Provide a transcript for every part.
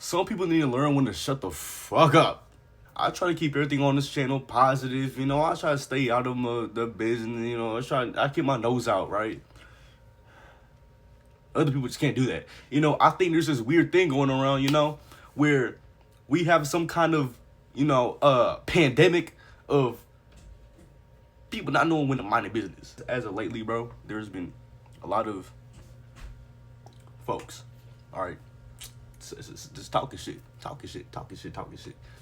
Some people need to learn when to shut the fuck up. I try to keep everything on this channel positive. I try to stay out of the business. I keep my nose out, right? Other people just can't do that. I think there's this weird thing going around, where we have some kind of, pandemic of people not knowing when to mind their business. As of lately, bro, there's been a lot of folks, all right, just talking shit,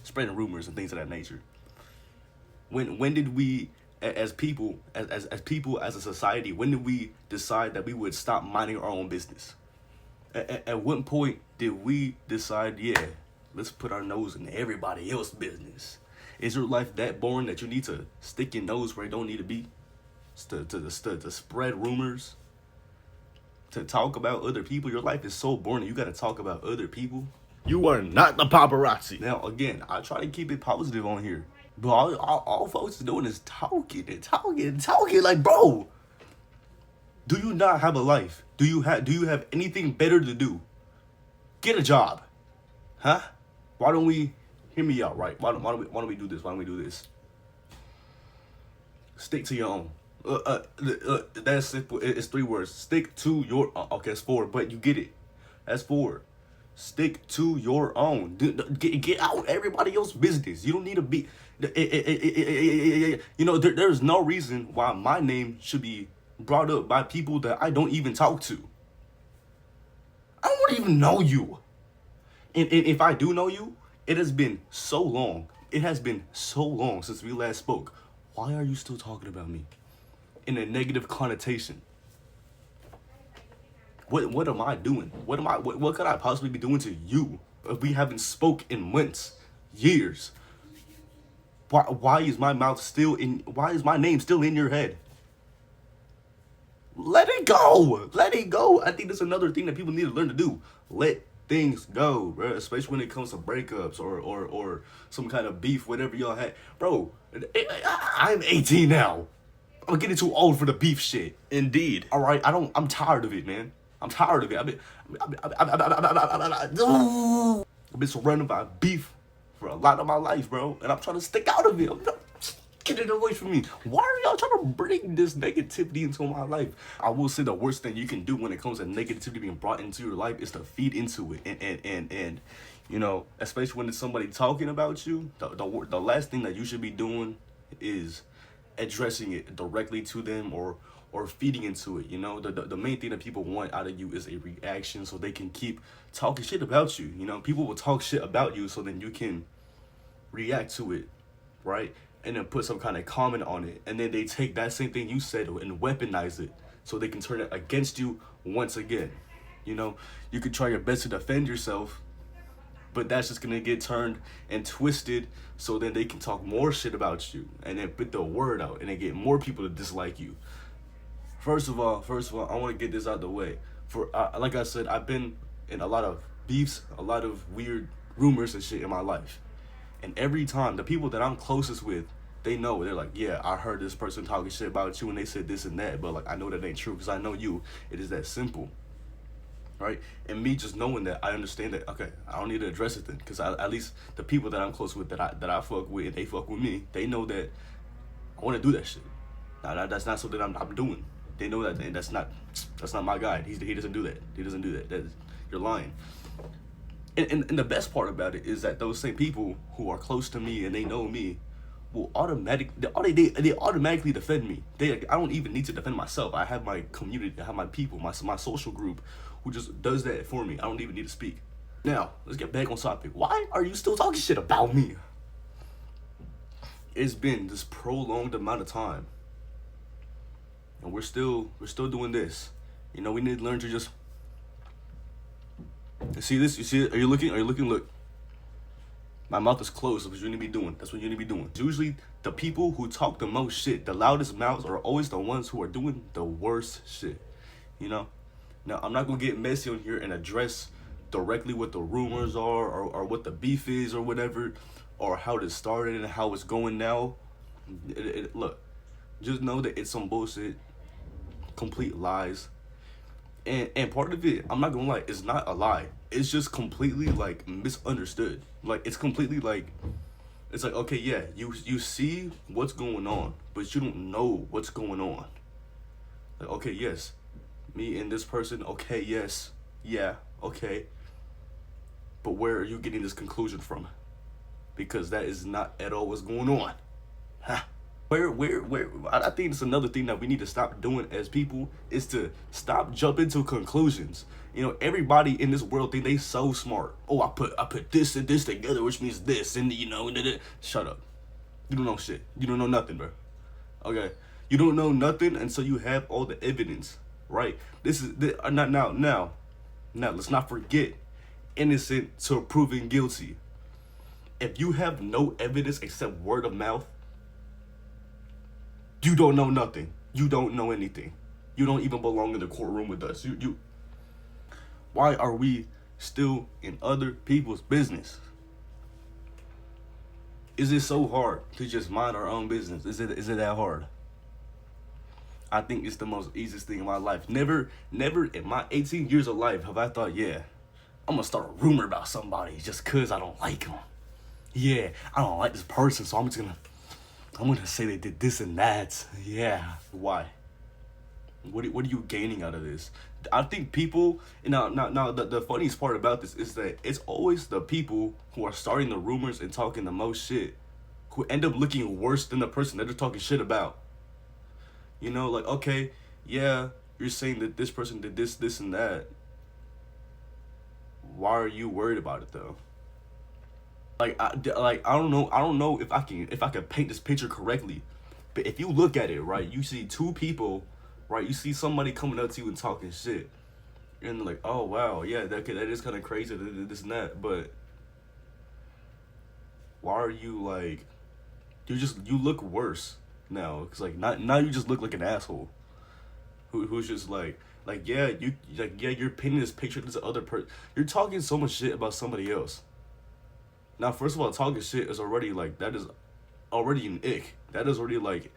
spreading rumors and things of that nature. When did we, as people, as a society, when did we decide that we would stop minding our own business? At what point did we decide, yeah, let's put our nose in everybody else's business? Is your life that boring that you need to stick your nose where it don't need to be? To spread rumors? To talk about other people? Your life is so boring that you gotta talk about other people? You are not the paparazzi. Now, again, I try to keep it positive on here. But all folks are doing is talking. Like, bro, do you not have a life? Do you have anything better to do? Get a job. Huh? Why don't we, hear me out, right? Why don't we do this? Why don't we do this? Stick to your own. That's simple. It's 3 words. Stick to your, okay, it's 4, but you get it. That's 4. Stick to your own. Get out everybody else's business. You don't need to be, there's no reason why my name should be brought up by people that I don't even talk to. I don't even know you. And if I do know you, it has been so long. It has been so long since we last spoke. Why are you still talking about me in a negative connotation? What am I doing? What could I possibly be doing to you if we haven't spoke in months, years? Why is my name still in your head? Let it go. I think that's another thing that people need to learn to do. Let things go, bro. Especially when it comes to breakups or some kind of beef, whatever y'all had. Bro, I'm 18 now. I'm getting too old for the beef shit. Indeed. All right, I'm tired of it, man. I'm tired of it. I've been surrounded by beef for a lot of my life, bro, and I'm trying to stick out of it. Get it away from me. Why are y'all trying to bring this negativity into my life? I will say the worst thing you can do when it comes to negativity being brought into your life is to feed into it. And especially when it's somebody talking about you, the last thing that you should be doing is addressing it directly to them or feeding into it. The main thing that people want out of you is a reaction so they can keep talking shit about you. People will talk shit about you so then you can react to it, right? And then put some kind of comment on it. And then they take that same thing you said and weaponize it so they can turn it against you once again. You could try your best to defend yourself, but that's just gonna get turned and twisted so then they can talk more shit about you and then put the word out and then get more people to dislike you. First of all, I want to get this out the way. Like I said, I've been in a lot of beefs, a lot of weird rumors and shit in my life. And every time, the people that I'm closest with, they know. They're like, yeah, I heard this person talking shit about you and they said this and that. But, like, I know that ain't true because I know you. It is that simple. Right? And me just knowing that, I understand that, okay, I don't need to address it then. Because at least the people that I'm close with, that I fuck with, and they fuck with me, they know that I want to do that shit. Now, that's not something I'm doing. They know that, and that's not my guy. He doesn't do that. He doesn't do that. You're lying. And the best part about it is that those same people who are close to me and they know me will automatically defend me. I don't even need to defend myself. I have my community, I have my people, my social group who just does that for me. I don't even need to speak. Now, let's get back on topic. Why are you still talking shit about me? It's been this prolonged amount of time. And we're still doing this. We need to learn to just see this. You see it? Are you looking? Look. My mouth is closed. That's what you need to be doing. Usually the people who talk the most shit, the loudest mouths, are always the ones who are doing the worst shit. Now, I'm not going to get messy on here and address directly what the rumors are or what the beef is or whatever, or how it started and how it's going now. Look, just know that it's some bullshit, complete lies. And part of it, I'm not gonna lie, it's not a lie. It's just completely like misunderstood. Like it's completely like it's like, okay, yeah, you see what's going on, but you don't know what's going on. Like, okay, yes, me and this person, okay, yes, yeah, okay, but where are you getting this conclusion from? Because that is not at all what's going on. Huh. Where I think it's another thing that we need to stop doing as people is to stop jumping to conclusions. You know, everybody in this world think they so smart. Oh, I put this and this together, which means this, and you know, shut up. You don't know shit. You don't know nothing, bro. Okay, you don't know nothing until you have all the evidence, right? This is not now. Let's not forget, innocent to proven guilty. If you have no evidence except word of mouth, you don't know nothing. You don't know anything. You don't even belong in the courtroom with us. You. Why are we still in other people's business? Is it so hard to just mind our own business? Is it that hard? I think it's the most easiest thing in my life. Never in my 18 years of life have I thought, yeah, I'm gonna start a rumor about somebody just cause I don't like them. Yeah, I don't like this person, so I'm gonna say they did this and that. Yeah. Why? What are you gaining out of this? I think people, now the funniest part about this is that it's always the people who are starting the rumors and talking the most shit who end up looking worse than the person that they're talking shit about. You know, like, okay, yeah, you're saying that this person did this and that. Why are you worried about it though? I don't know if I can paint this picture correctly, but if you look at it right, you see two people, right? You see somebody coming up to you and talking shit, and they're like, oh wow, yeah, that is kind of crazy, this and that, but why are you like, you look worse now, because like now you just look like an asshole who's just like yeah, you're painting this picture to this other person, you're talking so much shit about somebody else. Now, first of all, talking shit is already like, that is already an ick. That is already like,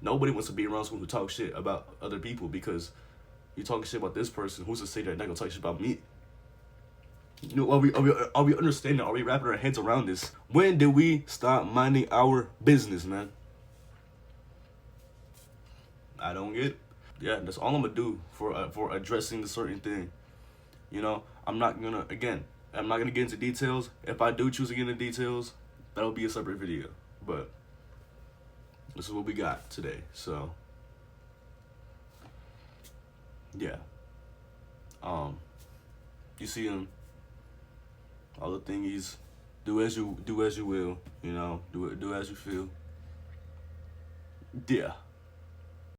nobody wants to be around someone who talks shit about other people, because you talking shit about this person, who's to say they're not gonna talk shit about me? You know, are we understanding? Are we wrapping our heads around this? When did we stop minding our business, man? I don't get it. Yeah, that's all I'm gonna do for addressing the certain thing. You know, I'm not gonna get into details. If I do choose to get into details, that'll be a separate video. But this is what we got today. So yeah. You see him. All the thingies. Do as you will. You know. Do as you feel. Yeah.